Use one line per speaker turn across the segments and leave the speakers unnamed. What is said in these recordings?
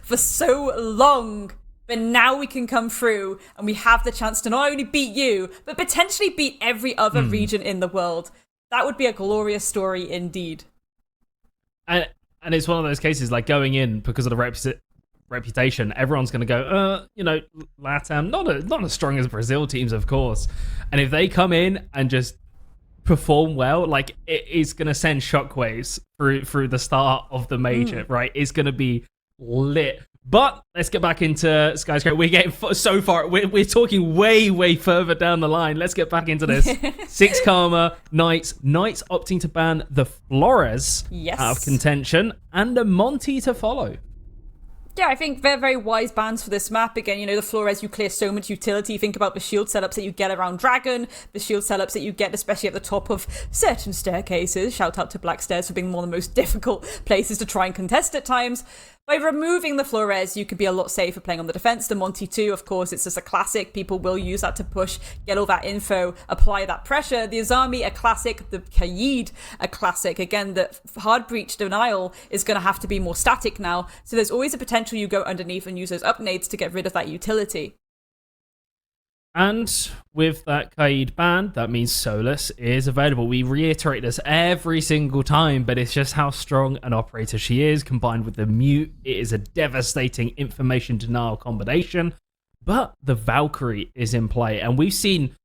for so long. But now we can come through and we have the chance to not only beat you, but potentially beat every other region in the world. That would be a glorious story indeed.
And it's one of those cases, like, going in because of the reputation, everyone's going to go, LATAM, not as strong as Brazil teams, of course. And if they come in and just perform well, like, it is going to send shockwaves through the start of the major, right? It's going to be lit. But let's get back into Skyscraper. We're getting so far. We're talking way further down the line. Let's get back into this. 6 Karma, Knights opting to ban the Flores out of contention, and the Monty to follow.
Yeah, I think they're very wise bans for this map. Again, the Flores, you clear so much utility. Think about the shield setups that you get around Dragon, the shield setups that you get especially at the top of certain staircases. Shout out to Black Stairs for being one of the most difficult places to try and contest at times. By removing the Flores, you could be a lot safer playing on the defense. The Monty 2, of course, it's just a classic. People will use that to push, get all that info, apply that pressure. The Azami, a classic. The Kaid, a classic. Again, the hard breach denial is going to have to be more static now. So there's always a potential you go underneath and use those upnades to get rid of that utility.
And with that Kaid ban, that means Solus is available. We reiterate this every single time, but it's just how strong an operator she is, combined with the mute. It is a devastating information denial combination. But the Valkyrie is in play, and we've seen,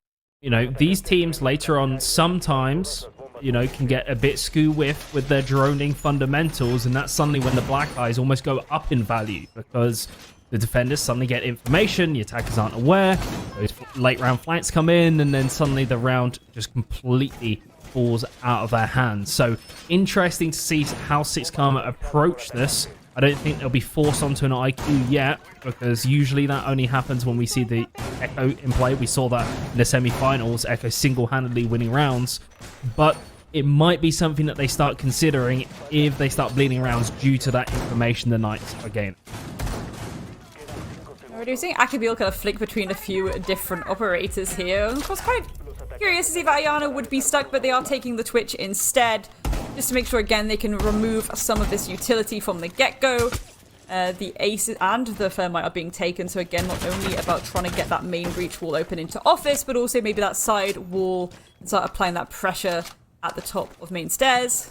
these teams later on sometimes, can get a bit skew-whiff with their droning fundamentals, and that's suddenly when the Black Eyes almost go up in value, because the defenders suddenly get information, the attackers aren't aware, those late round flanks come in, and then suddenly the round just completely falls out of their hands. So interesting to see how 6 Karma approach this. I don't think they'll be forced onto an IQ yet, because usually that only happens when we see the Echo in play. We saw that in the semi-finals, Echo single-handedly winning rounds, but it might be something that they start considering if they start bleeding rounds due to that information the Knights are gaining.
Reducing Akabil kind of flick between a few different operators here. Of course, quite curious to see if Ayana would be stuck, but they are taking the Twitch instead, just to make sure, again, they can remove some of this utility from the get-go. The Ace and the Thermite are being taken, so again, not only about trying to get that main breach wall open into Office, but also maybe that side wall and start applying that pressure at the top of main stairs.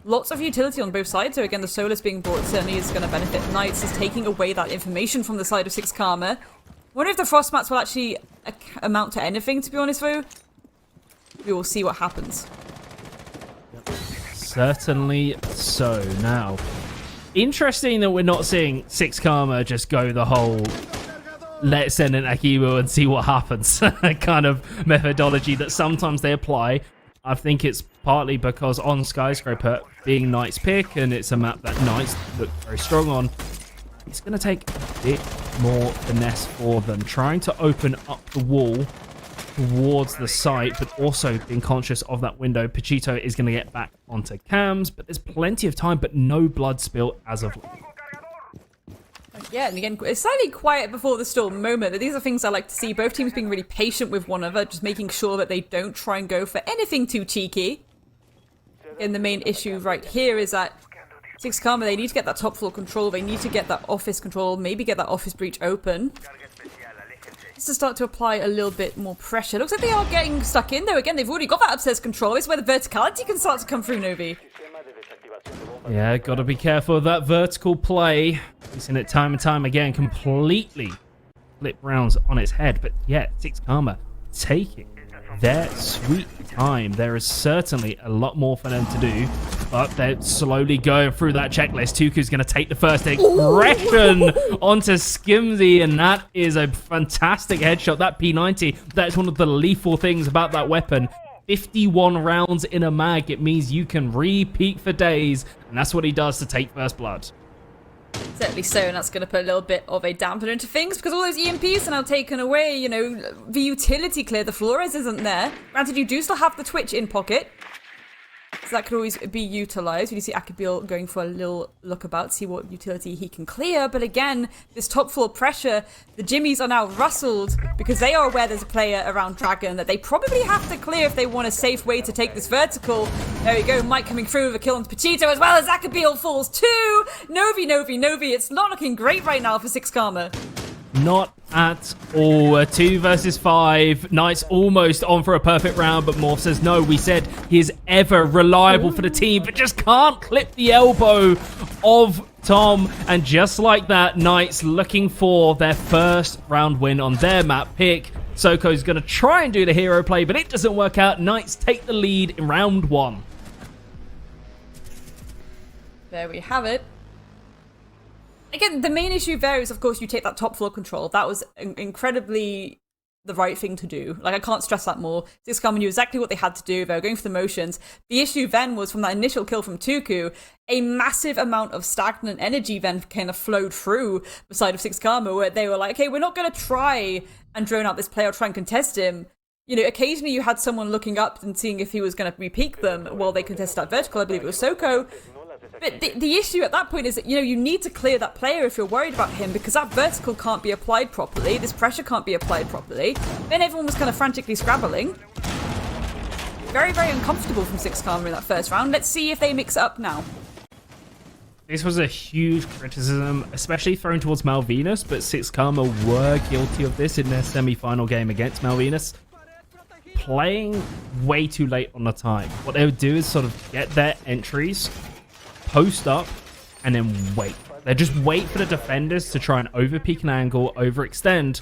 Lots of utility on both sides, so again, the Solus being brought certainly is going to benefit Knights, is taking away that information from the side of 6 Karma. Wonder if the Frost Mats will actually amount to anything, to be honest, though. We will see what happens.
Certainly so. Now, interesting that we're not seeing 6 Karma just go the whole let's send an Akibo and see what happens kind of methodology that sometimes they apply. I think it's partly because on Skyscraper, being Knight's pick, and it's a map that Knights look very strong on, it's going to take a bit more finesse for them. Trying to open up the wall towards the site, but also being conscious of that window. Pachito is going to get back onto cams, but there's plenty of time, but no blood spill as of late.
Yeah, and again, it's slightly quiet before the storm moment, but these are things I like to see. Both teams being really patient with one another, just making sure that they don't try and go for anything too cheeky. And the main issue right here is that 6 Karma, they need to get that top floor control, they need to get that office control, maybe get that office breach open. Just to start to apply a little bit more pressure. Looks like they are getting stuck in, though. Again, they've already got that upstairs control. It's where the verticality can start to come through, Novi.
Yeah, gotta be careful of that vertical play. We've seen it time and time again, completely flip rounds on its head. But yeah, 6 Karma taking their sweet time. There is certainly a lot more for them to do, but they're slowly going through that checklist. Tuku's going to take the first aggression onto Skimsy, and that is a fantastic headshot. That P90, that's one of the lethal things about that weapon. 51 rounds in a mag, it means you can repeat for days, and that's what he does to take first blood.
Certainly so, and that's going to put a little bit of a dampener into things, because all those EMPs are now taken away. You know, the utility clear, the Flores isn't there. Granted, you do still have the Twitch in pocket. that could always be utilized. You see Akabil going for a little look about, see what utility he can clear. But again, this top floor pressure, the Jimmies are now rustled because they are aware there's a player around Dragon that they probably have to clear if they want a safe way to take this vertical. There we go, Mike coming through with a kill on Pachito, as well as Akabil falls too. Novi. It's not looking great right now for Six Karma.
Not at all. A 2 versus 5. Knights almost on for a perfect round, but Morph says no. We said he is ever reliable for the team, but just can't clip the elbow of Tom. And just like that, Knights looking for their first round win on their map pick. Soko's going to try and do the hero play, but it doesn't work out. Knights take the lead in round 1.
There we have it. Again, the main issue there is, of course, you take that top floor control. That was incredibly the right thing to do. Like, I can't stress that more. Six Karma knew exactly what they had to do. They were going for the motions. The issue then was from that initial kill from Tuku, a massive amount of stagnant energy then kind of flowed through the side of Six Karma, where they were like, okay, we're not going to try and drone out this player or try and contest him. You know, occasionally you had someone looking up and seeing if he was going to re-peek them while they contested that vertical. I believe it was Soko. But the issue at that point is that, you know, you need to clear that player if you're worried about him, because that vertical can't be applied properly, this pressure can't be applied properly. Then everyone was kind of frantically scrabbling. Very, very uncomfortable from Six Karma in that first round. Let's see if they mix it up now.
This was a huge criticism, especially thrown towards Malvinas, but Six Karma were guilty of this in their semi-final game against Malvinas. Playing way too late on the time. What they would do is sort of get their entries, post up, and then wait. They just wait for the defenders to try and overpeak an angle, overextend.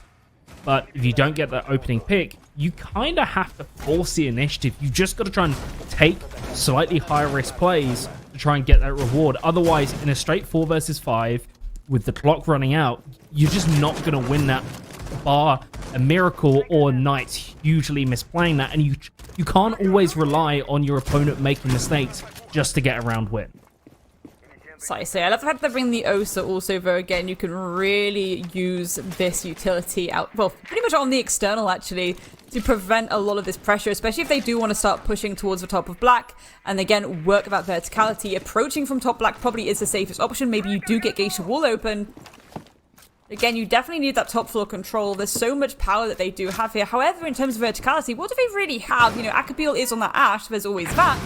But if you don't get that opening pick, you kind of have to force the initiative. You just got to try and take slightly higher risk plays to try and get that reward. Otherwise, in a straight 4 versus 5, with the clock running out, you're just not going to win that, bar a miracle or Knights hugely misplaying that. And you can't always rely on your opponent making mistakes just to get a round win.
So I say, I love the fact that they bring the Osa also, though, again, you can really use this utility out, well, pretty much on the external, actually, to prevent a lot of this pressure, especially if they do want to start pushing towards the top of black, and again, work that verticality. Approaching from top black probably is the safest option. Maybe you do get Geisha Wall open. Again, you definitely need that top floor control. There's so much power that they do have here. However, in terms of verticality, what do they really have? You know, Akabil is on that Ash, there's always that.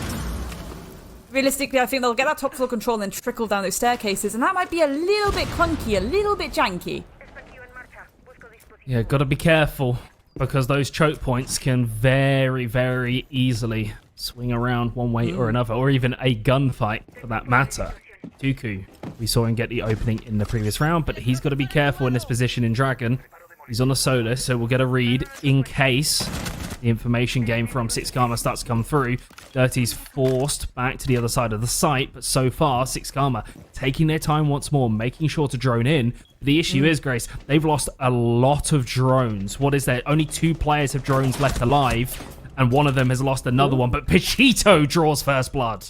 Realistically, I think they'll get that top floor control and then trickle down those staircases, and that might be a little bit clunky, a little bit janky.
Yeah, gotta be careful, because those choke points can very, very easily swing around one way or another, or even a gunfight for that matter. Tuku, we saw him get the opening in the previous round, but he's got to be careful in this position in Dragon. He's on a Solus, so we'll get a read in case the information game from Six Karma starts to come through. Dirty's forced back to the other side of the site, but so far, Six Karma taking their time once more, making sure to drone in. The issue is, Grace, they've lost a lot of drones. What is there? Only 2 players have drones left alive, and one of them has lost another one, but Pachito draws first blood.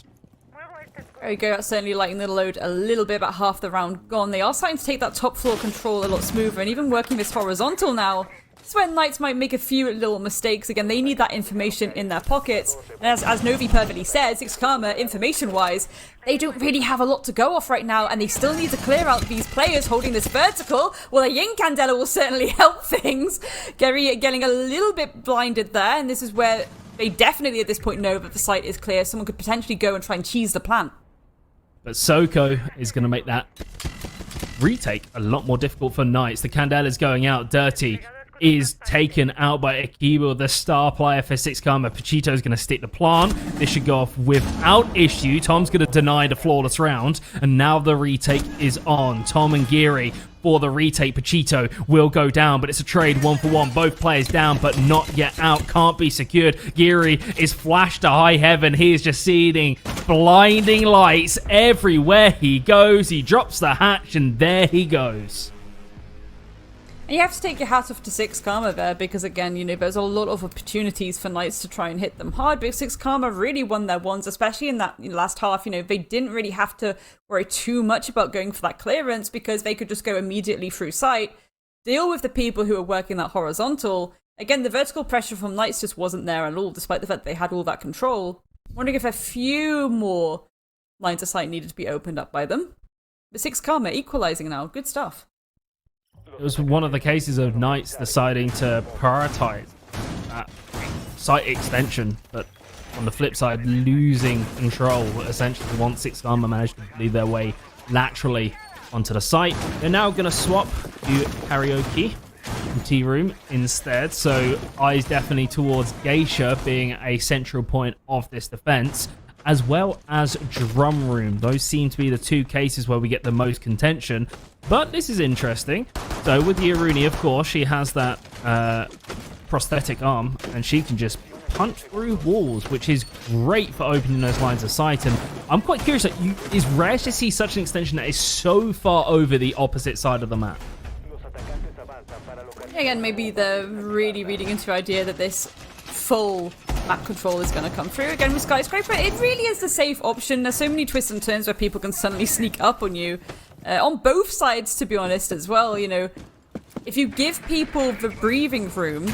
There you go, that's certainly lightening the load a little bit, about half the round gone. They are starting to take that top floor control a lot smoother, and even working this horizontal now. This is where Knights might make a few little mistakes. Again, they need that information in their pockets. And as Novi perfectly said, Six Karma, information-wise, they don't really have a lot to go off right now, and they still need to clear out these players holding this vertical. Well, a Yin Candela will certainly help things. Gary getting a little bit blinded there, and this is where they definitely at this point know that the site is clear. Someone could potentially go and try and cheese the plan.
But Soko is going to make that retake a lot more difficult for Knights. The Candela is going out. Dirty is taken out by Akibo, the star player for Six Karma. Pachito is going to stick the plant. This should go off without issue. Tom's going to deny the flawless round. And now the retake is on. Tom and Geary for the retake. Pachito will go down, but it's a trade 1-for-1. Both players down, but not yet out. Can't be secured. Geary is flashed to high heaven. He is just seeing blinding lights everywhere he goes. He drops the hatch, and there he goes.
And you have to take your hat off to Six Karma there, because again, you know, there's a lot of opportunities for Knights to try and hit them hard, but Six Karma really won their ones, especially in that last half. You know, they didn't really have to worry too much about going for that clearance, because they could just go immediately through sight, deal with the people who are working that horizontal. Again, the vertical pressure from Knights just wasn't there at all, despite the fact they had all that control. Wondering if a few more lines of sight needed to be opened up by them. But 6 Karma equalizing now. Good stuff.
It was one of the cases of Knights deciding to prioritize that sight extension, but on the flip side, losing control essentially once 6 Karma managed to lead their way laterally onto the site. They're now going to swap to Karaoke from Tea Room instead, so eyes definitely towards Geisha being a central point of this defense, as well as Drum Room. Those seem to be the two cases where we get the most contention, but this is interesting. So with Yaruni, of course, she has that prosthetic arm, and she can just punch through walls, which is great for opening those lines of sight. And I'm quite curious, that it's rare to see such an extension that is so far over the opposite side of the map.
Again, maybe they're really reading into the idea that this full map control is going to come through. Again, with Skyscraper, it really is the safe option. There's so many twists and turns where people can suddenly sneak up on you. On both sides, to be honest, as well, you know. If you give people the breathing room,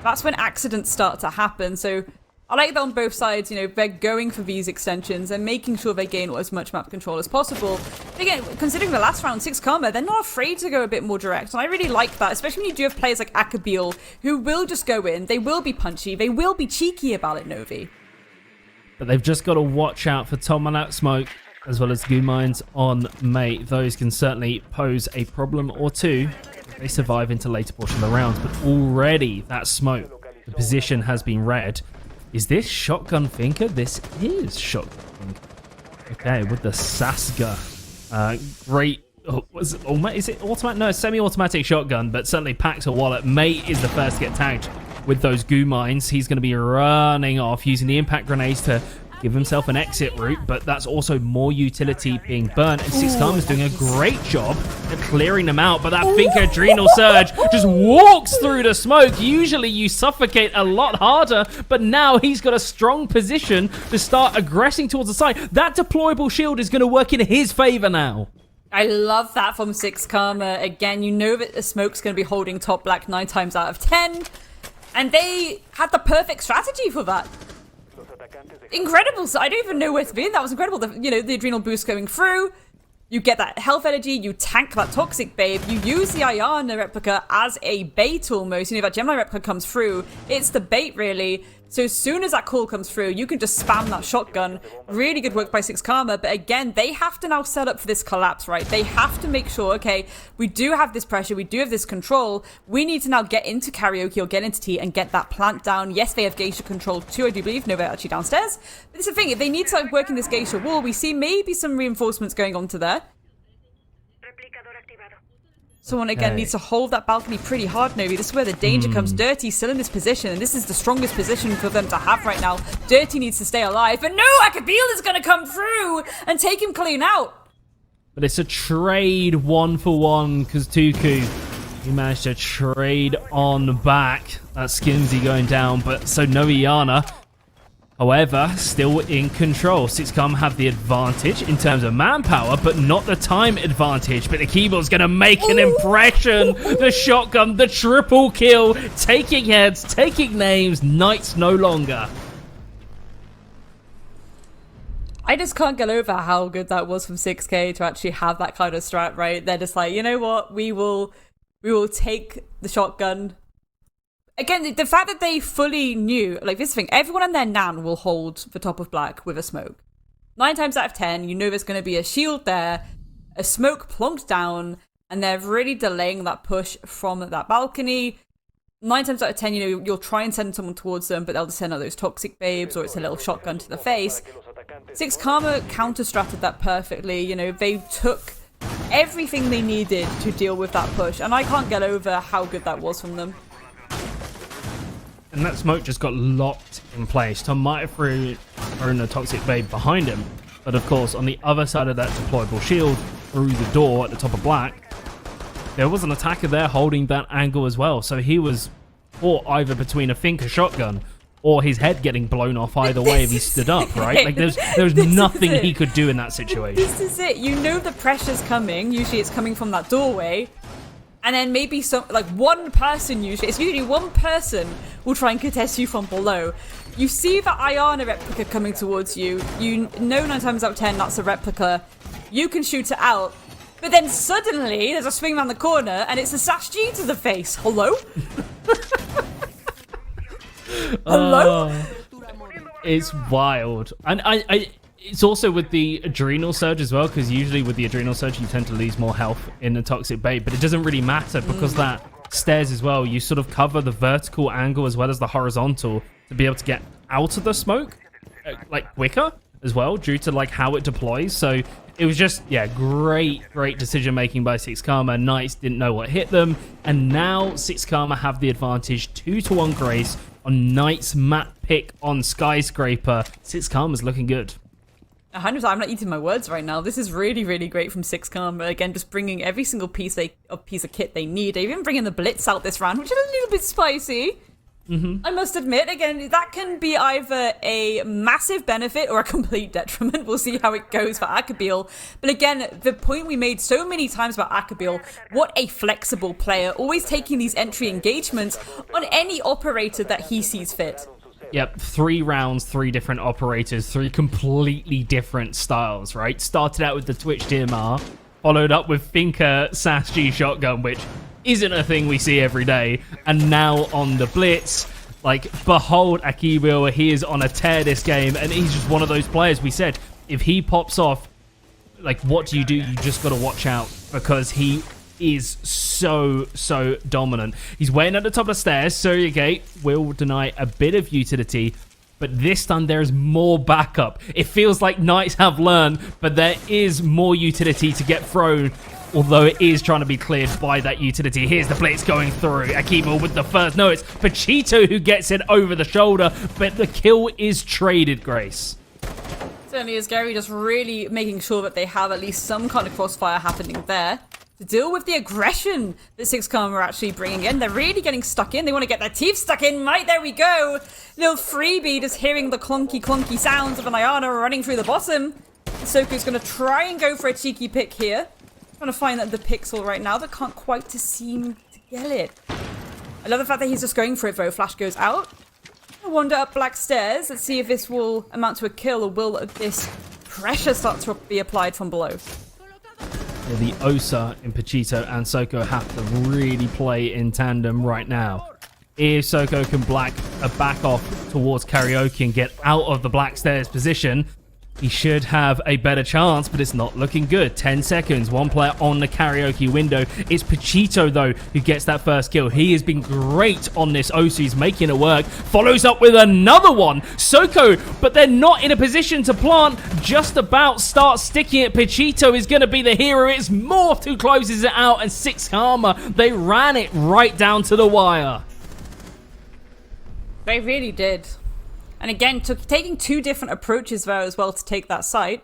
that's when accidents start to happen. So I like that on both sides, you know, they're going for these extensions and making sure they gain as much map control as possible. Again, considering the last round, 6 Karma, they're not afraid to go a bit more direct. And I really like that, especially when you do have players like Akabil who will just go in. They will be punchy. They will be cheeky about it, Novi.
But they've just got to watch out for Tom on that smoke, as well as Goo Mines on Mate. Those can certainly pose a problem or two if they survive into later portion of the rounds. But already that smoke, the position has been read. Is this Shotgun Thinker? This is Shotgun Thinker. Okay, with the Sasga. Great. Oh, is it automatic? No, semi-automatic shotgun, but certainly packs a wallet. Mate is the first to get tagged with those Goo Mines. He's going to be running off using the impact grenades to give himself an exit route, but that's also more utility being burnt. And 6 Karma is doing a great job at clearing them out, but that Finker Adrenal Surge just walks through the smoke. Usually you suffocate a lot harder, but now he's got a strong position to start aggressing towards the side. That deployable shield is going to work in his favor now.
I love that from 6 Karma. Again, you know that the smoke's going to be holding top black 9 times out of 10, and they had the perfect strategy for that. Incredible. So I don't even know where to be. That was incredible. The adrenal boost going through. You get that health energy. You tank that toxic babe. You use the Ayana replica as a bait almost. You know, that Gemini replica comes through. It's the bait, really. So as soon as that call comes through, you can just spam that shotgun. Really good work by 6 Karma. But again, they have to now set up for this collapse, right? They have to make sure, okay, we do have this pressure. We do have this control. We need to now get into Karaoke or get into T and get that plant down. Yes, they have Geisha control too, I do believe. No, they're actually downstairs. But it's the thing, if they need to like, work in this Geisha wall, we see maybe some reinforcements going on to there. Someone, again, needs to hold that balcony pretty hard, Novi. This is where the danger comes. Dirty still in this position, and this is the strongest position for them to have right now. Dirty needs to stay alive, but no, Akabil is going to come through and take him clean out.
But it's a trade 1-for-1, because Tuku, he managed to trade on back. That Skinsy going down, but so no Iana. However, still in control. 6 Karma have the advantage in terms of manpower, but not the time advantage. But the keyboard's going to make an impression. The shotgun, the triple kill, taking heads, taking names. Knights no longer.
I just can't get over how good that was from 6K to actually have that kind of strat, right? They're just like, you know what? We will take the shotgun. Again, the fact that they fully knew, like this thing, everyone and their nan will hold the top of black with a smoke. 9 times out of 10, you know there's going to be a shield there, a smoke plonked down, and they're really delaying that push from that balcony. 9 times out of 10, you know, you'll try and send someone towards them, but they'll just send out those toxic babes, or it's a little shotgun to the face. 6 Karma counter-stratted that perfectly. You know, they took everything they needed to deal with that push, and I can't get over how good that was from them.
And that smoke just got locked in place. Tom might have thrown a toxic babe behind him, but of course, on the other side of that deployable shield, through the door at the top of black, there was an attacker there holding that angle as well. So he was caught either between a Finker shotgun or his head getting blown off either way if he stood up, right? Like there's nothing he could do in that situation.
This is it. You know the pressure's coming. Usually it's coming from that doorway. And then maybe some, like one person usually, it's usually one person will try and contest you from below. You see the Iana replica coming towards you. You know 9 times out of 10 that's a replica. You can shoot it out. But then suddenly there's a swing around the corner and it's a Sash G to the face. Hello? Hello?
It's wild. And it's also with the Adrenal Surge as well, because usually with the Adrenal Surge you tend to lose more health in the Toxic Bait, but it doesn't really matter because that stairs as well, you sort of cover the vertical angle as well as the horizontal to be able to get out of the smoke like quicker as well, due to like how it deploys. So it was just, yeah, great decision making by Six Karma. Knights didn't know what hit them, and now Six Karma have the advantage 2-1 Grace on Knights map pick on Skyscraper. Six Karma's looking good.
100%. I'm not eating my words right now. This is really, really great from Six Karma. Again, just bringing every single piece of kit they need. They even bringing the Blitz out this round, which is a little bit spicy. I must admit, again, that can be either a massive benefit or a complete detriment. We'll see how it goes for Akabil. But again, the point we made so many times about Akabil, what a flexible player, always taking these entry engagements on any operator that he sees fit.
Yep, 3 rounds, 3 different operators, 3 completely different styles, right? Started out with the Twitch DMR, followed up with Finker Sash G shotgun, which isn't a thing we see every day, and now on the Blitz. Like, behold Akibil, he is on a tear this game, and he's just one of those players. We said, if he pops off, like, what do? You just got to watch out, because he is so dominant. He's waiting at the top of the stairs. Surrogate will deny a bit of utility, but this time there is more backup. It feels like Knights have learned, but there is more utility to get thrown, although it is trying to be cleared by that utility. Here's the Blitz going through. Akibo with the first. No, it's Pachito who gets it over the shoulder, but the kill is traded, Grace.
Certainly is. Gary just really making sure that they have at least some kind of crossfire happening there to deal with the aggression that Six Karma are actually bringing in. They're really getting stuck in. They want to get their teeth stuck in. Right, there we go. Little freebie, just hearing the clunky sounds of an Iana running through the bottom. Soko's going to try and go for a cheeky pick here. Trying to find the pixel right now, but can't quite seem to get it. I love the fact that he's just going for it though. Flash goes out. I wander up Black Stairs. Let's see if this will amount to a kill, or will this pressure start to be applied from below.
Yeah, the Osa in Pachito and Soko have to really play in tandem right now. If Soko can back off towards Karaoke and get out of the Black Stairs position, he should have a better chance, but it's not looking good. 10 seconds, 1 player on the Karaoke window. It's Pachito, though, who gets that first kill. He has been great on this Osu. He's making it work. Follows up with another one. Soko, but they're not in a position to plant. Just about start sticking it. Pachito is going to be the hero. It's Morph who closes it out, and Six Karma, they ran it right down to the wire.
They really did. And again, taking 2 different approaches there as well to take that site,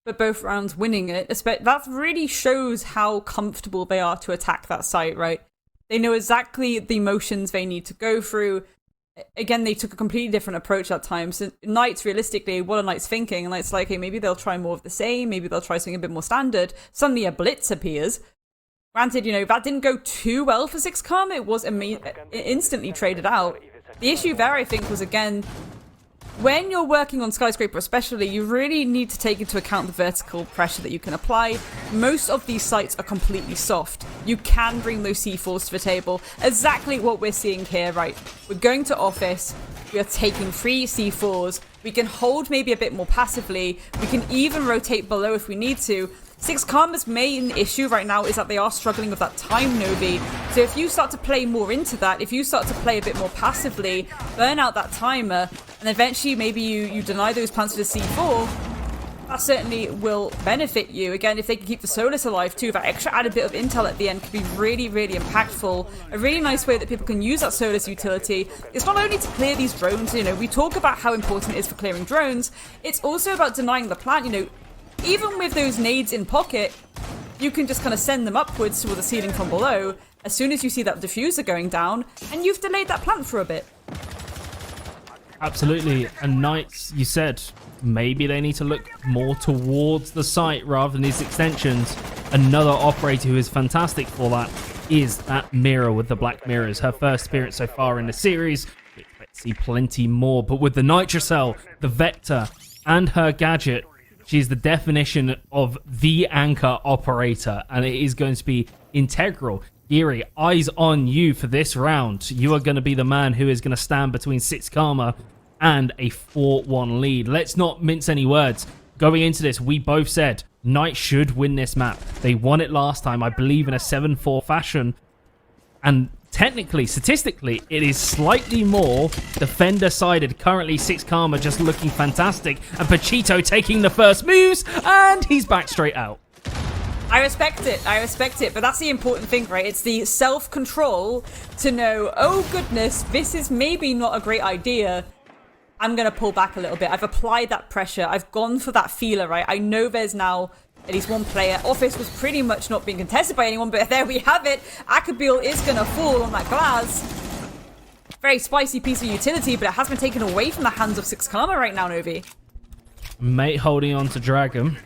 but both rounds winning it. That really shows how comfortable they are to attack that site, right? They know exactly the motions they need to go through. Again, they took a completely different approach that time. So Knights, realistically, what are Knights thinking? And it's like, hey, maybe they'll try more of the same. Maybe they'll try something a bit more standard. Suddenly a Blitz appears. Granted, you know, that didn't go too well for Six Karma. It was instantly traded out. The issue there, I think, was, again, when you're working on Skyscraper especially, you really need to take into account the vertical pressure that you can apply. Most of these sites are completely soft. You can bring those C4s to the table. Exactly what we're seeing here, right? We're going to office. We are taking 3 C4s. We can hold maybe a bit more passively. We can even rotate below if we need to. Six Karma's main issue right now is that they are struggling with that time Novi. So if you start to play more into that, if you start to play a bit more passively, burn out that timer, and eventually maybe you deny those plants with a C4, that certainly will benefit you. Again, if they can keep the Solus alive too, that extra added bit of intel at the end could be really, really impactful. A really nice way that people can use that Solus utility is not only to clear these drones, you know, we talk about how important it is for clearing drones, it's also about denying the plant, you know. Even with those nades in pocket, you can just kind of send them upwards toward the ceiling from below as soon as you see that diffuser going down, and you've delayed that plant for a bit.
Absolutely. And Knights, you said, maybe they need to look more towards the site rather than these extensions. Another operator who is fantastic for that is that Mira with the black mirrors. Her first appearance so far in the series. We expect to see plenty more, but with the Nitrocell, the Vector, and her gadget, she's the definition of the anchor operator, and it is going to be integral. Geary, eyes on you for this round. You are going to be the man who is going to stand between 6 Karma and a 4-1 lead. Let's not mince any words. Going into this, we both said Knight should win this map. They won it last time, I believe, in a 7-4 fashion. And technically, statistically, it is slightly more defender-sided. Currently, 6 Karma just looking fantastic. And Pachito taking the first moves, and he's back straight out.
I respect it, but that's the important thing, right? It's the self-control to know, oh goodness, this is maybe not a great idea. I'm going to pull back a little bit. I've applied that pressure. I've gone for that feeler, right? I know there's now at least one player. Office was pretty much not being contested by anyone, but there we have it. Akabil is going to fall on that glass. Very spicy piece of utility, but it has been taken away from the hands of 6 Karma right now, Novi.
Mate holding on to Dragon.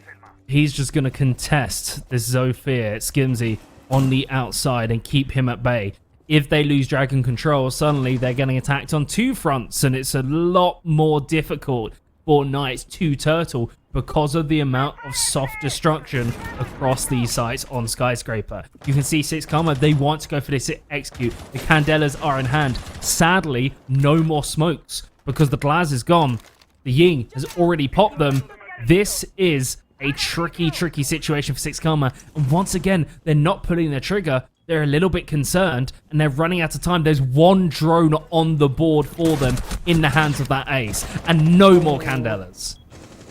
He's just going to contest this Zofia Skimsy on the outside and keep him at bay. If they lose Dragon control, suddenly they're getting attacked on 2 fronts, and it's a lot more difficult for Knights to turtle because of the amount of soft destruction across these sites on Skyscraper. You can see 6 Karma, they want to go for this execute. The Candelas are in hand. Sadly, no more smokes because the Glaz is gone. The Ying has already popped them. This is a tricky situation for 6 Karma. And once again, they're not pulling their trigger. They're a little bit concerned, and they're running out of time. There's one drone on the board for them in the hands of that ace, and no more Candelas.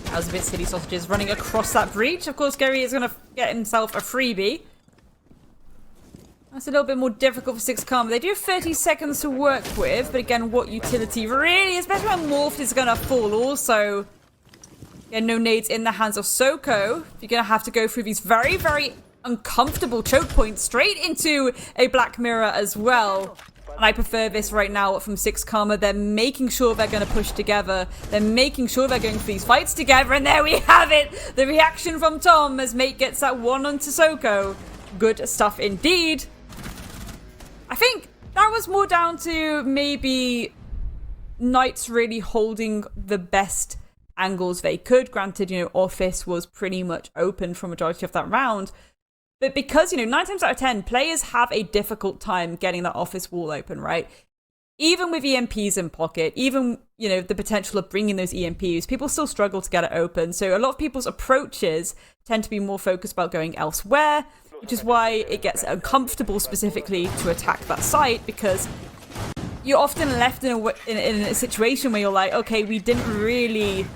That was a bit silly sausages running across that breach. Of course, Gary is going to get himself a freebie. That's a little bit more difficult for 6 Karma. They do have 30 seconds to work with, but again, what utility really, especially when Morph is going to fall also. Yeah, no nades in the hands of Soko. You're going to have to go through these very, very uncomfortable choke points straight into a black mirror as well. And I prefer this right now from 6 Karma. They're making sure they're going to push together. They're making sure they're going for these fights together. And there we have it. The reaction from Tom as Mate gets that one onto Soko. Good stuff indeed. I think that was more down to maybe Knights really holding the best angles they could. Granted, Office was pretty much open for majority of that round. But because, 9 times out of 10, players have a difficult time getting that Office wall open, right? Even with EMPs in pocket, even, the potential of bringing those EMPs, people still struggle to get it open. So a lot of people's approaches tend to be more focused about going elsewhere, which is why it gets uncomfortable specifically to attack that site, because you're often left in a situation where you're like, okay, we didn't really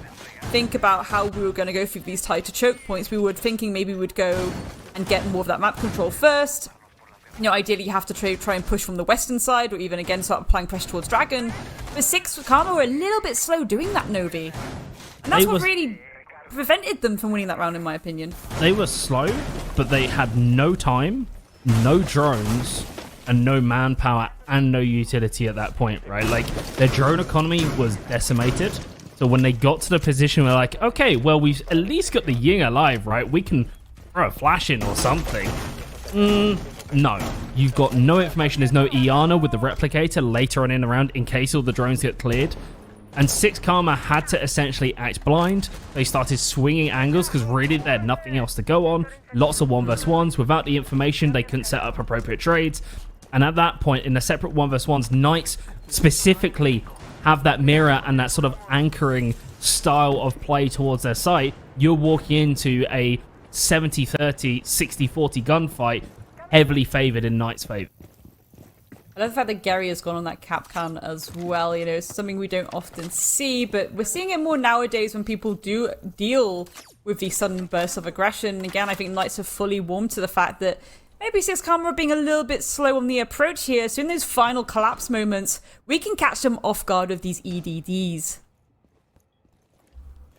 think about how we were going to go through these tighter choke points. We were thinking maybe we'd go and get more of that map control first. Ideally you have to try and push from the western side, or even again start applying pressure towards Dragon. But 6 Karma were a little bit slow doing that, Novi. And that's what really prevented them from winning that round, in my opinion.
They were slow, but they had no time, no drones, and no manpower and no utility at that point, right? Like, their drone economy was decimated. So when they got to the position where like, okay, well, we've at least got the Ying alive, right? We can throw a flash in or something. No. You've got no information. There's no Iana with the replicator later on in the round in case all the drones get cleared. And 6 Karma had to essentially act blind. They started swinging angles because really they had nothing else to go on. Lots of 1v1s. Without the information, they couldn't set up appropriate trades. And at that point, in the separate 1v1s, Knights specifically have that mirror and that sort of anchoring style of play towards their site. You're walking into a 70-30, 60-40 gunfight, heavily favored in Knight's favor.
I love the fact that Gary has gone on that Capcan as well. It's something we don't often see, but we're seeing it more nowadays when people do deal with these sudden bursts of aggression. Again, I think Knights have fully warmed to the fact that maybe 6 Karma are being a little bit slow on the approach here. So in those final collapse moments, we can catch them off guard with these EDDs.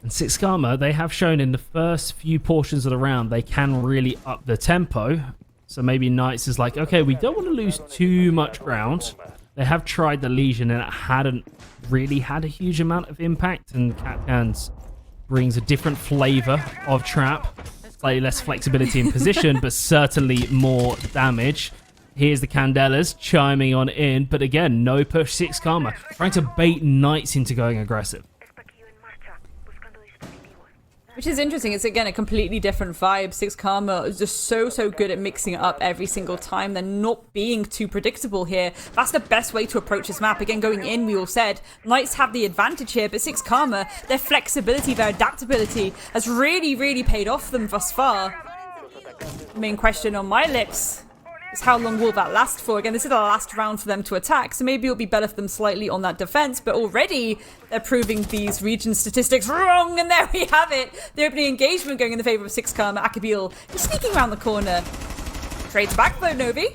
And 6 Karma, they have shown in the first few portions of the round, they can really up the tempo. So maybe Knights is like, okay, we don't want to lose too much ground. They have tried the Legion and it hadn't really had a huge amount of impact. And Capcans brings a different flavor of trap. slightly less flexibility in position, but certainly more damage. Here's the Candelas chiming on in, but again, no push. Six Karma trying to bait Knights into going aggressive.
Which is interesting. It's, again, a completely different vibe. Six Karma is just so good at mixing it up every single time. They're not being too predictable here. That's the best way to approach this map. Again, going in, we all said, Knights have the advantage here, but Six Karma, their flexibility, their adaptability has really paid off them thus far. The main question on my lips is how long will that last for? Again, this is the last round for them to attack, so maybe it'll be better for them slightly on that defense, but already they're proving these region statistics wrong, and there we have it. The opening engagement going in the favor of Six Karma. Akabil just sneaking around the corner. Trades back though, Novi.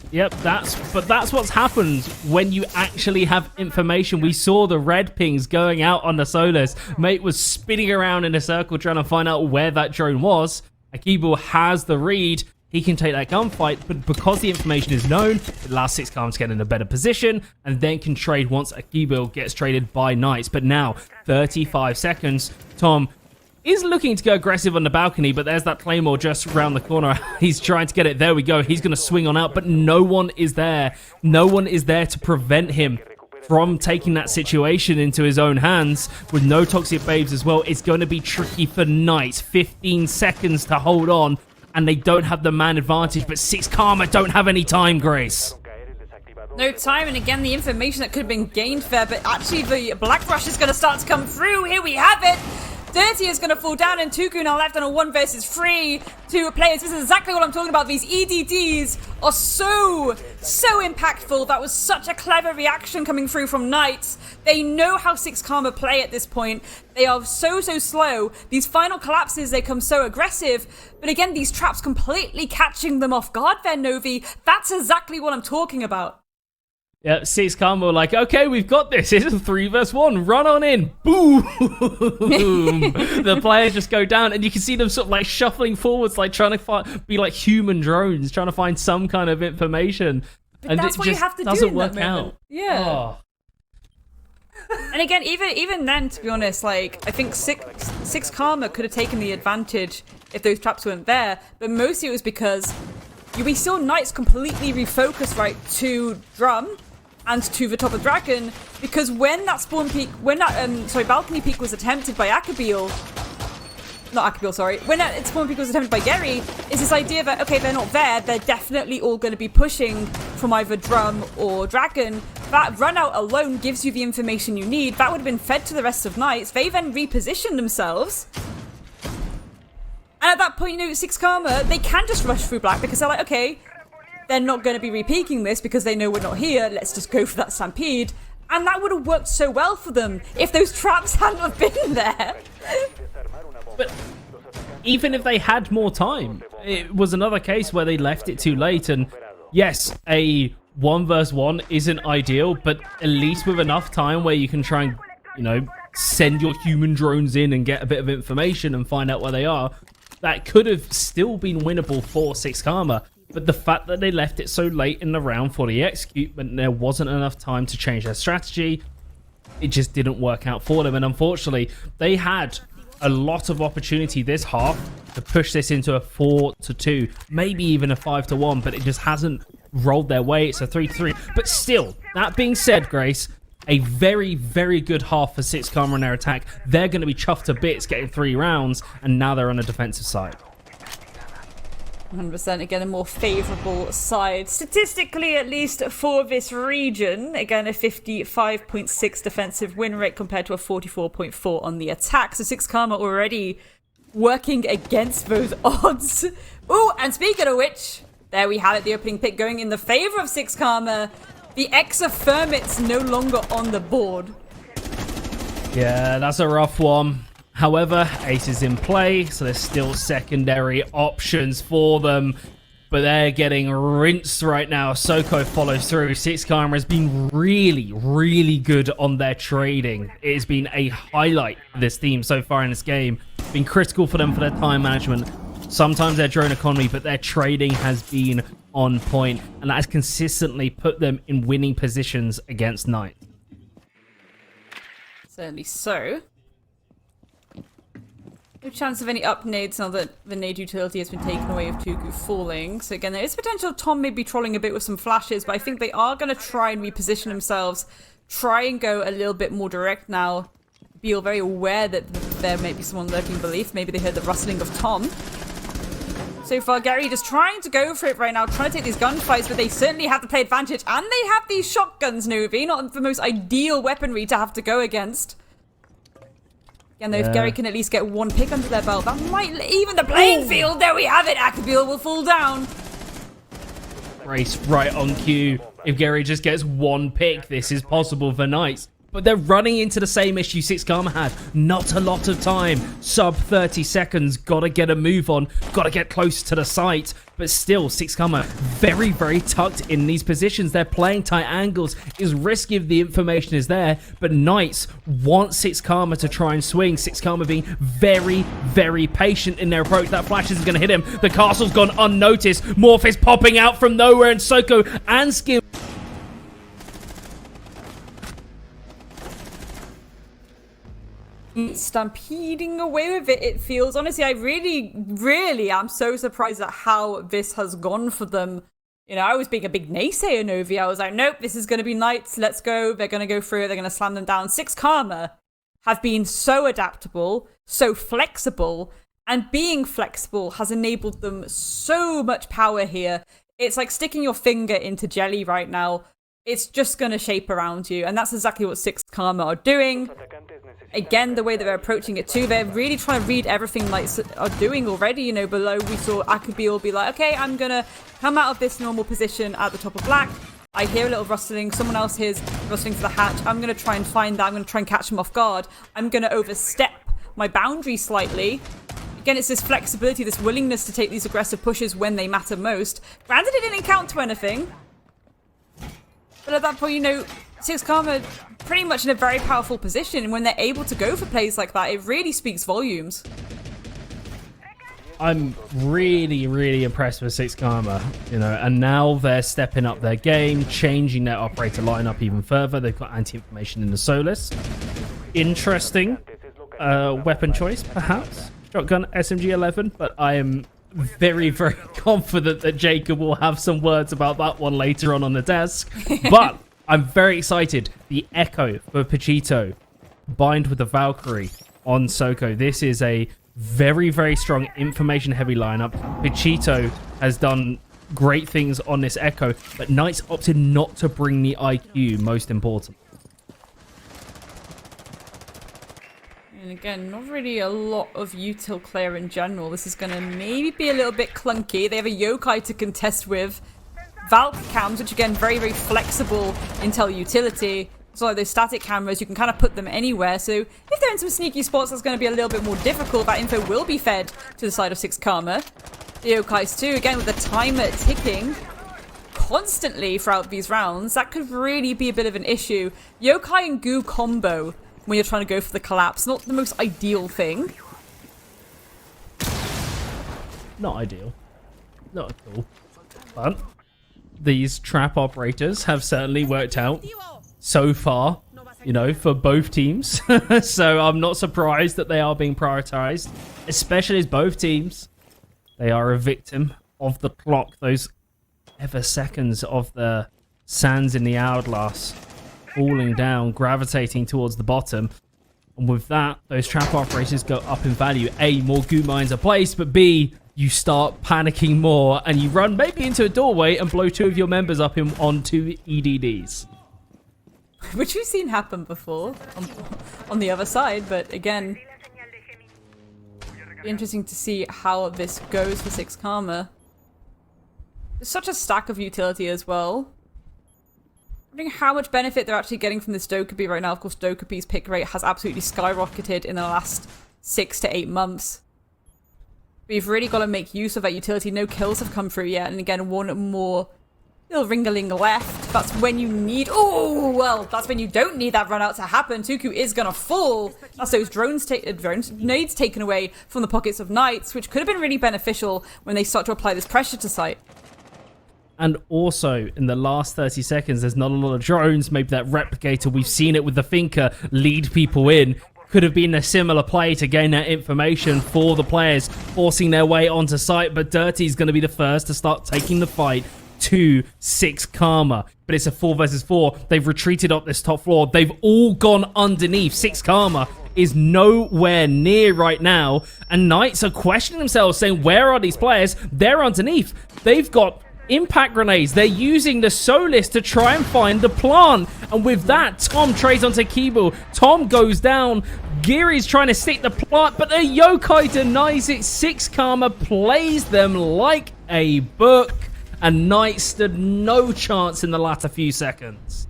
Yep, that's what's happened when you actually have information. We saw the red pings going out on the Solus. Mate was spinning around in a circle trying to find out where that drone was. Akibul has the read. He can take that gunfight, but because the information is known, it allows Six Karma to get in a better position and then can trade once Akibul gets traded by Knights. But now, 35 seconds, Tom is looking to go aggressive on the balcony, but there's that Claymore just around the corner. He's trying to get it. There we go. He's going to swing on out, but no one is there. No one is there to prevent him from taking that situation into his own hands. With no Toxic Babes as well, it's going to be tricky for Knights. 15 seconds to hold on, and they don't have the man advantage, but Six Karma don't have any time, Grace.
No time, and again, the information that could have been gained there, but actually the Black Rush is going to start to come through. Here we have it. Dirty is going to fall down, and Tuku now left on a 1 versus 3. Two players. This is exactly what I'm talking about. These EDDs are so impactful. That was such a clever reaction coming through from Knights. They know how Six Karma play at this point. They are so slow. These final collapses, they come so aggressive. But again, these traps completely catching them off guard there, Novi. That's exactly what I'm talking about.
Yeah, Six Karma were like, okay, we've got this. It's a 3 versus 1. Run on in. Boom. The players just go down, and you can see them sort of like shuffling forwards, like trying to be like human drones, trying to find some kind of information.
But
and
that's
it
what
just
you have to
doesn't
do in
work
that moment.
out.
Yeah.
Oh.
And again, even then, to be honest, like I think Six Karma could have taken the advantage if those traps weren't there. But mostly it was because we saw Knights completely refocus right to Drum and to the top of Dragon, because when that balcony peek was attempted by when that spawn peek was attempted by Gary, is this idea that, okay, they're not there, they're definitely all going to be pushing from either Drum or Dragon. That run out alone gives you the information you need. That would have been fed to the rest of Knights. They then repositioned themselves. And at that point, Six Karma, they can just rush through Black because they're like, okay, they're not going to be repeaking this because they know we're not here. Let's just go for that Stampede. And that would have worked so well for them if those traps hadn't have been there.
But even if they had more time, it was another case where they left it too late. And yes, a 1 versus 1 isn't ideal, but at least with enough time where you can try and, send your human drones in and get a bit of information and find out where they are, that could have still been winnable for Six Karma. But the fact that they left it so late in the round for the execute, but there wasn't enough time to change their strategy, it just didn't work out for them. And unfortunately, they had a lot of opportunity this half to push this into a 4-2, maybe even a 5-1, but it just hasn't rolled their way. It's a 3-3. But still, that being said, Grace, a very good half for Six Karma on their attack. They're going to be chuffed to bits getting 3 rounds, and now they're on the defensive side.
100%, again, a more favourable side, statistically at least, for this region. Again, a 55.6 defensive win rate compared to a 44.4 on the attack. So Six Karma already working against those odds. Ooh, and speaking of which, there we have it, the opening pick going in the favour of Six Karma. The Exafirmit's no longer on the board.
Yeah, that's a rough one. However, Ace is in play, so there's still secondary options for them. But they're getting rinsed right now. Soko follows through. Six Karma has been really good on their trading. It has been a highlight for this team so far in this game. It's been critical for them for their time management. Sometimes their drone economy, but their trading has been on point. And that has consistently put them in winning positions against Knights.
Certainly so. No chance of any up nades now that the nade utility has been taken away of Tuku falling. So again, there is potential Tom may be trolling a bit with some flashes, but I think they are going to try and reposition themselves, try and go a little bit more direct now. Be very aware that there may be someone lurking beneath. Maybe they heard the rustling of Tom. So far, Gary just trying to go for it right now, trying to take these gunfights, but they certainly have to play advantage. And they have these shotguns, Novi, not the most ideal weaponry to have to go against. Again, though, if Gary can at least get one pick under their belt, that might even the playing field. There we have it. Akabil will fall down.
Race right on cue. If Gary just gets one pick, this is possible for Knights. But they're running into the same issue 6 Karma had. Not a lot of time. Sub 30 seconds. Gotta get a move on. Gotta get close to the site. But still, 6 Karma very, very tucked in these positions. They're playing tight angles. It's risky if the information is there. But Knights want 6 Karma to try and swing. 6 Karma being very, very patient in their approach. That flash isn't going to hit him. The castle's gone unnoticed. Morph is popping out from nowhere. And Soko and Skim
stampeding away with it, it feels. Honestly, I really am so surprised at how this has gone for them. You know, I was being a big naysayer, Novi. I was like, nope, this is going to be Knights. Let's go. They're going to go through it. They're going to slam them down. 6 Karma have been so adaptable, so flexible, and being flexible has enabled them so much power here. It's like sticking your finger into jelly right now. It's just going to shape around you. And that's exactly what 6 Karma are doing. Again, the way that they're approaching it too, they're really trying to read everything Knights are doing already. You know, below we saw Akabil be like, okay, I'm going to come out of this normal position at the top of black. I hear a little rustling. Someone else hears rustling for the hatch. I'm going to try and find that. I'm going to try and catch them off guard. I'm going to overstep my boundary slightly. Again, it's this flexibility, this willingness to take these aggressive pushes when they matter most. Granted, it didn't count to anything. But at that point, you know, 6 Karma pretty much in a very powerful position. And when they're able to go for plays like that, it really speaks volumes.
I'm really, really impressed with 6 Karma, you know, and now they're stepping up their game, changing their operator lineup even further. They've got anti-information in the Solus. Interesting weapon choice, perhaps. Shotgun SMG-11, but I am very, very confident that Jacob will have some words about that one later on the desk. But I'm very excited. The Echo for Pachito combined with the Valkyrie on Soko. This is a very, very strong information-heavy lineup. Pachito has done great things on this Echo, but Knights opted not to bring the IQ, most important.
And again, not really a lot of util clear in general. This is going to maybe be a little bit clunky. They have a yokai to contest with. Valk cams, which again, very, very flexible intel utility. So like those static cameras, you can kind of put them anywhere. So if they're in some sneaky spots, that's going to be a little bit more difficult. That info will be fed to the side of 6 Karma. The yokais too, again, with the timer ticking constantly throughout these rounds, that could really be a bit of an issue. Yokai and Goo combo when you're trying to go for the collapse, not the most ideal thing.
Not ideal. Not at all. But these trap operators have certainly worked out so far, you know, for both teams. So I'm not surprised that they are being prioritized, especially as both teams, they are a victim of the clock, those ever seconds of the sands in the hourglass falling down, gravitating towards the bottom. And with that, those trap operators go up in value. A, more goo mines are placed, but B, you start panicking more and you run maybe into a doorway and blow 2 of your members up on 2 EDDs.
Which we've seen happen before on the other side, but again, be interesting to see how this goes for 6 Karma. There's such a stack of utility as well. Wondering how much benefit they're actually getting from this Dokkaebi right now. Of course, Dokkaebi's pick rate has absolutely skyrocketed in the last 6 to 8 months. But you've really got to make use of that utility. No kills have come through yet, and again, one more little ringaling left. That's when you need... Oh, well, that's when you don't need that run out to happen. Tuku is going to fall. That's those nades taken away from the pockets of Knights, which could have been really beneficial when they start to apply this pressure to site.
And also, in the last 30 seconds, there's not a lot of drones. Maybe that replicator, we've seen it with the Finker, lead people in. could have been a similar play to gain that information for the players, forcing their way onto site, but Dirty's going to be the first to start taking the fight to 6 Karma. But it's a 4 versus 4. They've retreated up this top floor. They've all gone underneath. 6 Karma is nowhere near right now, and Knights are questioning themselves, saying, where are these players? They're underneath. They've got impact grenades. They're using the Solis to try and find the plant, and with that, Tom trades onto Kibu. Tom goes down. Giri's trying to stick the plant, but the Yokai denies it. 6 Karma plays them like a book, and Knights stood no chance in the latter few seconds.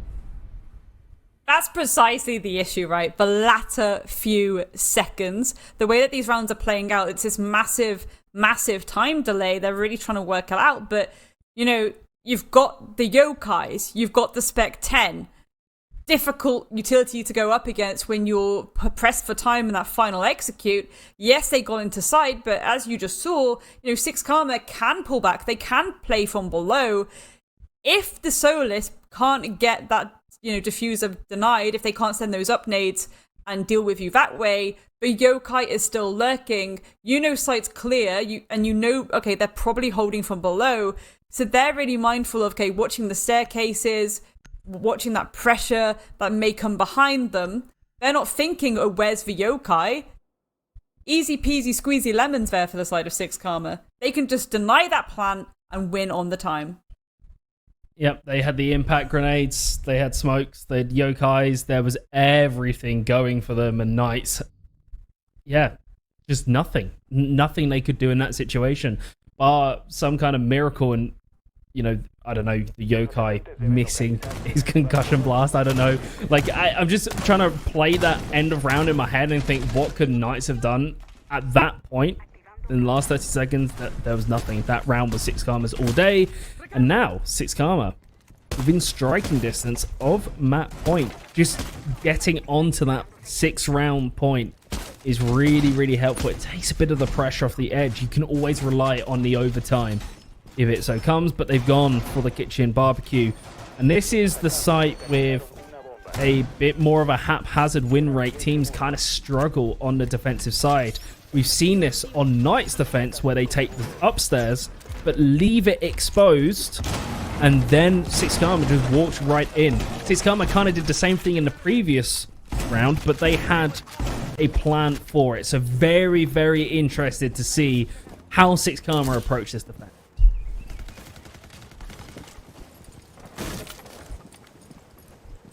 That's precisely the issue, right? The latter few seconds. The way that these rounds are playing out, it's this massive, massive time delay. They're really trying to work it out. But, you know, you've got the Yokais, you've got the Spec 10. Difficult utility to go up against when you're pressed for time in that final execute. Yes, they got into sight, but as you just saw, you know, 6 Karma can pull back. They can play from below. If the Solis can't get that, you know, diffuser denied, if they can't send those up nades and deal with you that way, the Yokai is still lurking. You know site's clear, and you know, okay, they're probably holding from below. So they're really mindful of, okay, watching the staircases, watching that pressure that may come behind them. They're not thinking, oh, where's the Yokai? Easy peasy squeezy lemons there for the side of 6 Karma. They can just deny that plant and win on the time.
Yep, they had the impact grenades, they had smokes, they had Yokais, there was everything going for them, and Knights, yeah, just nothing. Nothing they could do in that situation. Bar some kind of miracle, and, you know, I don't know, the Yokai missing his concussion blast, I don't know. Like, I'm just trying to play that end of round in my head and think, what could Knights have done at that point? In the last 30 seconds, there was nothing. That round was 6 Karmas all day. And now, 6 Karma, within striking distance of map point, just getting onto that 6-round point is really, really helpful. It takes a bit of the pressure off the edge. You can always rely on the overtime if it so comes, but they've gone for the kitchen barbecue. And this is the site with a bit more of a haphazard win rate. Teams kind of struggle on the defensive side. We've seen this on Knights' defense, where they take the upstairs but leave it exposed, and then 6 Karma just walked right in. 6 Karma kind of did the same thing in the previous round, but they had a plan for it. So very, very interested to see how 6 Karma approach this defense.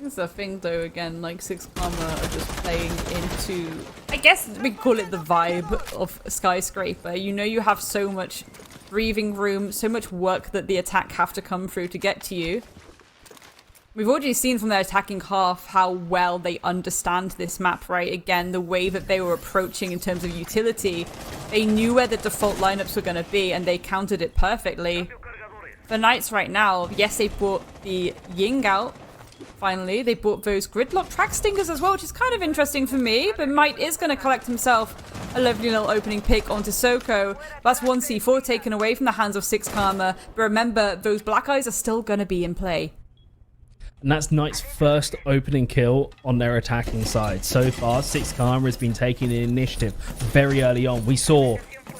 It's a thing though, again, like 6 Karma are just playing into, I guess we could call it the vibe of Skyscraper. You know, you have so much breathing room, so much work that the attack have to come through to get to you. We've already seen from their attacking half how well they understand this map, right? Again, the way that they were approaching in terms of utility, they knew where the default lineups were going to be, and they countered it perfectly. For Knights right now, yes, they brought the Ying out. Finally, they bought those gridlock track stingers as well, which is kind of interesting for me, but Might is going to collect himself a lovely little opening pick onto Soko. That's 1 C4 taken away from the hands of 6 Karma, but remember, those black eyes are still going to be in play.
And that's Knight's first opening kill on their attacking side. So far, 6 Karma has been taking the initiative very early on. We saw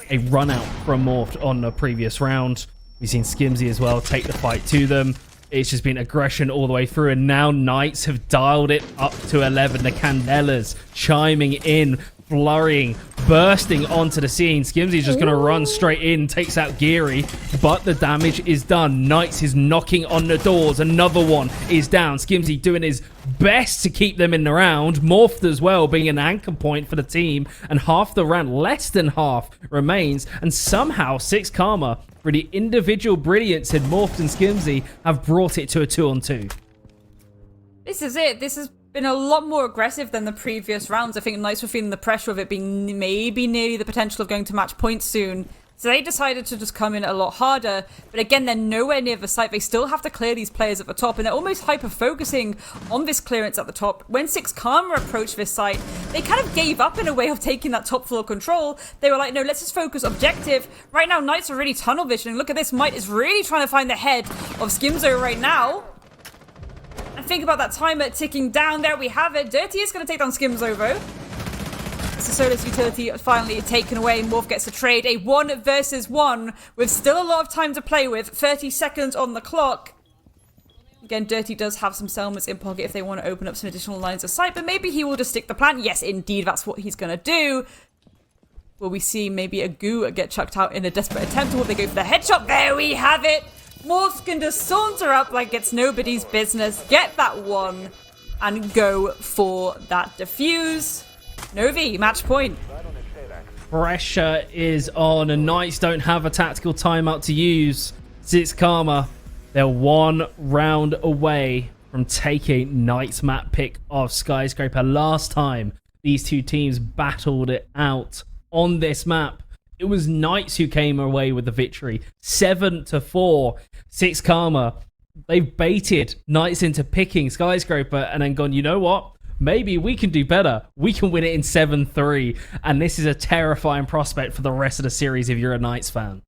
a run out from Morph on the previous round. We've seen Skimzy as well take the fight to them. It's just been aggression all the way through, and now Knights have dialed it up to 11. The Candelas chiming in, flurrying, bursting onto the scene. Skimzy's just going to run straight in, takes out Geary, but the damage is done. Knights is knocking on the doors. Another one is down. Skimzy doing his best to keep them in the round. Morphed as well, being an anchor point for the team, and half the round, less than half, remains. And somehow 6 Karma, for the individual brilliance in Morphed and Skimzy, have brought it to a 2-on-2.
This is it. This has been a lot more aggressive than the previous rounds. I think Knights were feeling the pressure of it being maybe nearly the potential of going to match point soon. So they decided to just come in a lot harder. But again, they're nowhere near the site. They still have to clear these players at the top, and they're almost hyper-focusing on this clearance at the top. When 6 Karma approached this site, they kind of gave up in a way of taking that top floor control. They were like, no, let's just focus objective. Right now, Knights are really tunnel visioning. Look at this. Might is really trying to find the head of Skimzo right now. And think about that timer ticking down. There we have it. Dirty is going to take down Skimzo, though. So Solar's utility finally taken away. Morph gets a trade. A 1 versus 1 with still a lot of time to play with. 30 seconds on the clock. Again, Dirty does have some Selmas in pocket if they want to open up some additional lines of sight, but maybe he will just stick the plant. Yes, indeed, that's what he's going to do. Will we see maybe a Goo get chucked out in a desperate attempt, or will they go for the headshot? There we have it! Morph can just saunter up like it's nobody's business, get that one, and go for that defuse. Novi, match point.
Pressure is on, and Knights don't have a tactical timeout to use. It's Karma. They're 1 round away from taking Knights map pick of Skyscraper. Last time these two teams battled it out on this map, it was Knights who came away with the victory. 7-4. 6 Karma. They've baited Knights into picking Skyscraper and then gone, you know what? Maybe we can do better. We can win it in 7-3. And this is a terrifying prospect for the rest of the series if you're a Knights fan.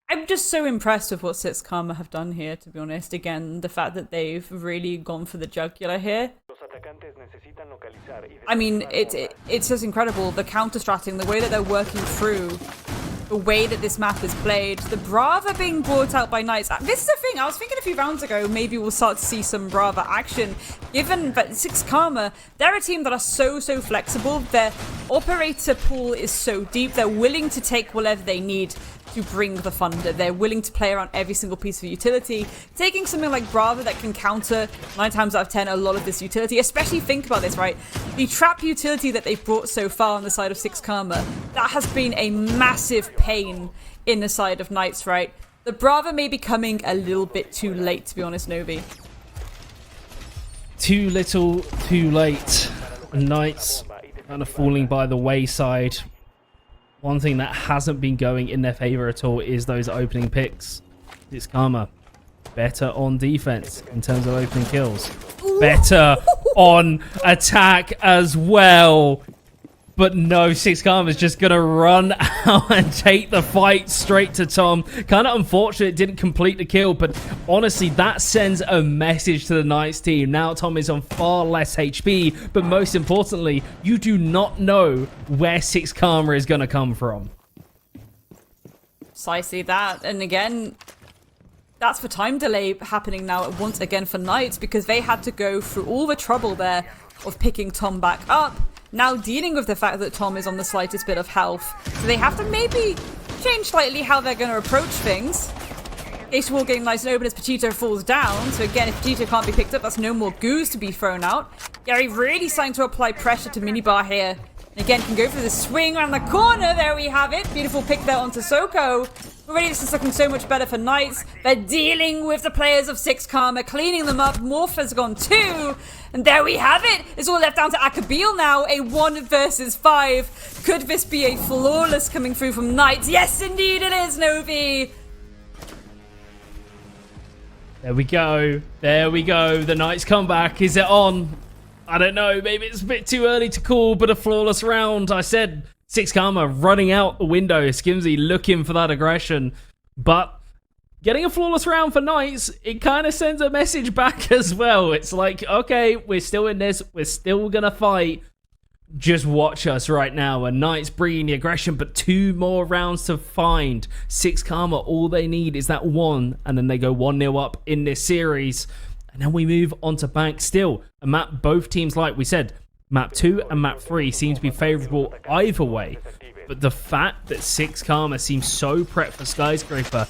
I'm just so impressed with what 6 Karma have done here, to be honest. Again, the fact that they've really gone for the jugular here. I mean, it's just incredible. The counter-stratting, the way that they're working through, the way that this map is played, the Brava being brought out by Knights. This is the thing, I was thinking a few rounds ago, maybe we'll start to see some Brava action, given that 6 Karma, they're a team that are so flexible. Their operator pool is so deep, they're willing to take whatever they need to bring the thunder. They're willing to play around every single piece of utility. Taking something like Brava that can counter 9 times out of 10 a lot of this utility, especially think about this, right? The trap utility that they've brought so far on the side of 6 Karma, that has been a massive pain in the side of Knights, right? The Brava may be coming a little bit too late, to be honest, Novi.
Too little, too late. Knights kind of falling by the wayside. One thing that hasn't been going in their favor at all is those opening picks. It's Karma. Better on defense in terms of opening kills. Better on attack as well. But no, 6 Karma is just going to run out and take the fight straight to Tom. Kind of unfortunate it didn't complete the kill, but honestly, that sends a message to the Knights team. Now Tom is on far less HP, but most importantly, you do not know where 6 Karma is going to come from.
Precisely that. And again, that's the time delay happening now once again for Knights, because they had to go through all the trouble there of picking Tom back up. Now dealing with the fact that Tom is on the slightest bit of health. So they have to maybe change slightly how they're going to approach things. H-Wall getting nice and open as Pachito falls down. So again, if Pachito can't be picked up, that's no more goos to be thrown out. Gary really starting to apply pressure to Minibar here. And again, can go for the swing around the corner. There we have it. Beautiful pick there onto Soko. Already this is looking so much better for Knights. They're dealing with the players of 6 Karma, cleaning them up. Morph has gone 2. And there we have it. It's all left down to Akabil now. A 1 versus 5. Could this be a flawless coming through from Knights? Yes, indeed it is, Novi.
There we go. There we go. The Knights comeback. Is it on? I don't know. Maybe it's a bit too early to call, but a flawless round. I said 6 Karma running out the window. Skimsy looking for that aggression. But getting a flawless round for Knights, it kind of sends a message back as well. It's like, okay, we're still in this. We're still going to fight. Just watch us right now. And Knights bringing the aggression, but 2 more rounds to find. 6 Karma, all they need is that 1. And then they go 1-0 up in this series. And then we move on to Bank still. A map both teams, like we said, map 2 and map 3 seem to be favorable either way. But the fact that 6 Karma seems so prepped for Skyscraper,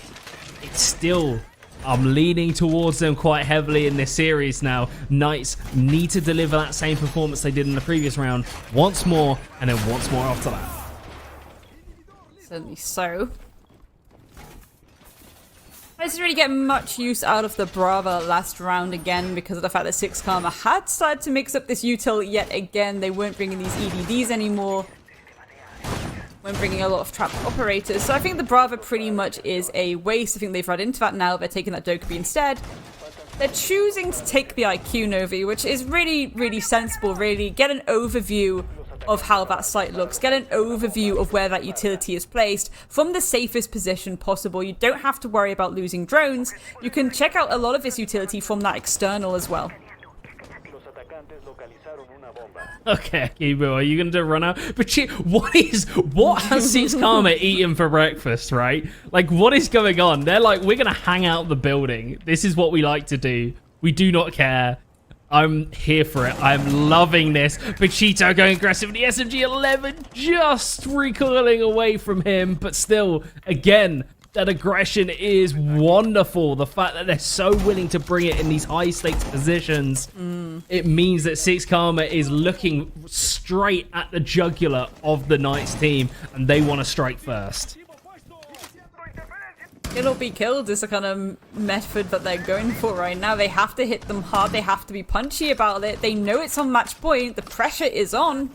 it's still, I'm leaning towards them quite heavily in this series now. Knights need to deliver that same performance they did in the previous round once more, and then once more after that.
Certainly so. I didn't really get much use out of the Brava last round again because of the fact that 6 Karma had started to mix up this util yet again. They weren't bringing these EDDs anymore. Weren't bringing a lot of trap operators. So I think the Brava pretty much is a waste. I think they've run into that now. They're taking that Dokkaebi instead. They're choosing to take the IQ Novi, which is really, really sensible, really. Get an overview of how that site looks. Get an overview of where that utility is placed from the safest position possible. You don't have to worry about losing drones. You can check out a lot of this utility from that external as well.
Okay, Akibu, are you gonna do a run out? But what has Six Karma eaten for breakfast, right? Like, what is going on? They're like, we're gonna hang out the building. This is what we like to do. We do not care. I'm here for it. I'm loving this. Pachito going aggressive. The SMG-11 just recoiling away from him, but still, again, that aggression is wonderful. The fact that they're so willing to bring it in these high stakes positions, it means that Six Karma is looking straight at the jugular of the Knights team, and they want to strike first.
Kill or be killed is the kind of method that they're going for right now. They have to hit them hard. They have to be punchy about it. They know it's on match point. The pressure is on.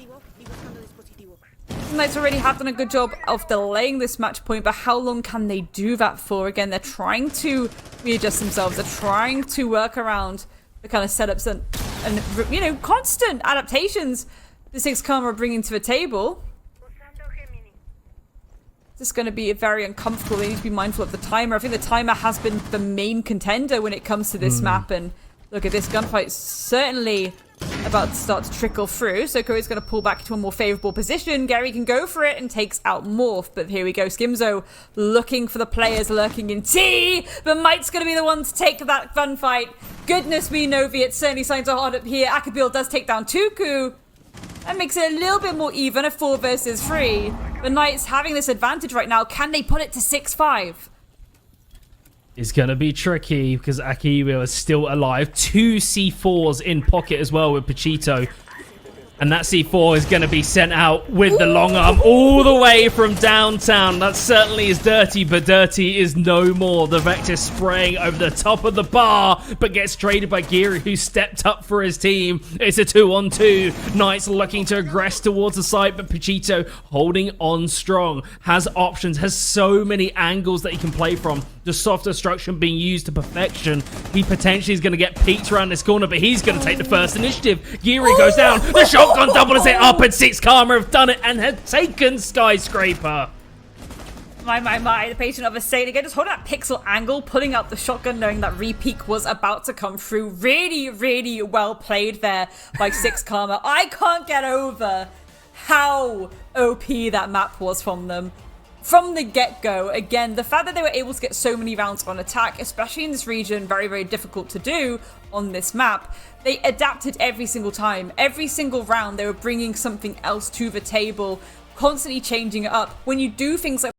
Knights already have done a good job of delaying this match point, but how long can they do that for? Again, they're trying to readjust themselves. They're trying to work around the kind of setups and you know, constant adaptations the Six Karma are bringing to the table. This is going to be very uncomfortable. They need to be mindful of the timer. I think the timer has been the main contender when it comes to this map. And look at this gunfight, certainly about to start to trickle through. So Korea's going to pull back to a more favorable position. Gary can go for it and takes out Morph. But here we go. Skimzo looking for the players lurking in T. But Mite's going to be the one to take that gunfight. Goodness me, Novi. It certainly signs are hard up here. Akabil does take down Tuku. That makes it a little bit more even, a 4 versus 3. The Knights having this advantage right now. Can they put it to 6-5?
It's going to be tricky because Akibo is still alive. 2 C4s in pocket as well with Pachito. And that C4 is going to be sent out with the long arm all the way from downtown. That certainly is dirty, but dirty is no more. The Vector spraying over the top of the bar, but gets traded by Giri, who stepped up for his team. It's a 2-on-2. Knights looking to aggress towards the site, but Pachito holding on strong. Has options, has so many angles that he can play from. The soft destruction being used to perfection. He potentially is going to get peeked around this corner, but he's going to take the first initiative. Giri goes down. The shotgun doubles it up, and Six Karma have done it and have taken Skyscraper.
My. The patient of a saint again, just holding that pixel angle, pulling out the shotgun, knowing that repeak was about to come through. Really, really well played there by Six Karma. I can't get over how OP that map was from them. From the get-go, again, the fact that they were able to get so many rounds on attack, especially in this region, very, very difficult to do on this map. They adapted every single time. Every single round, they were bringing something else to the table, constantly changing it up. When you do things like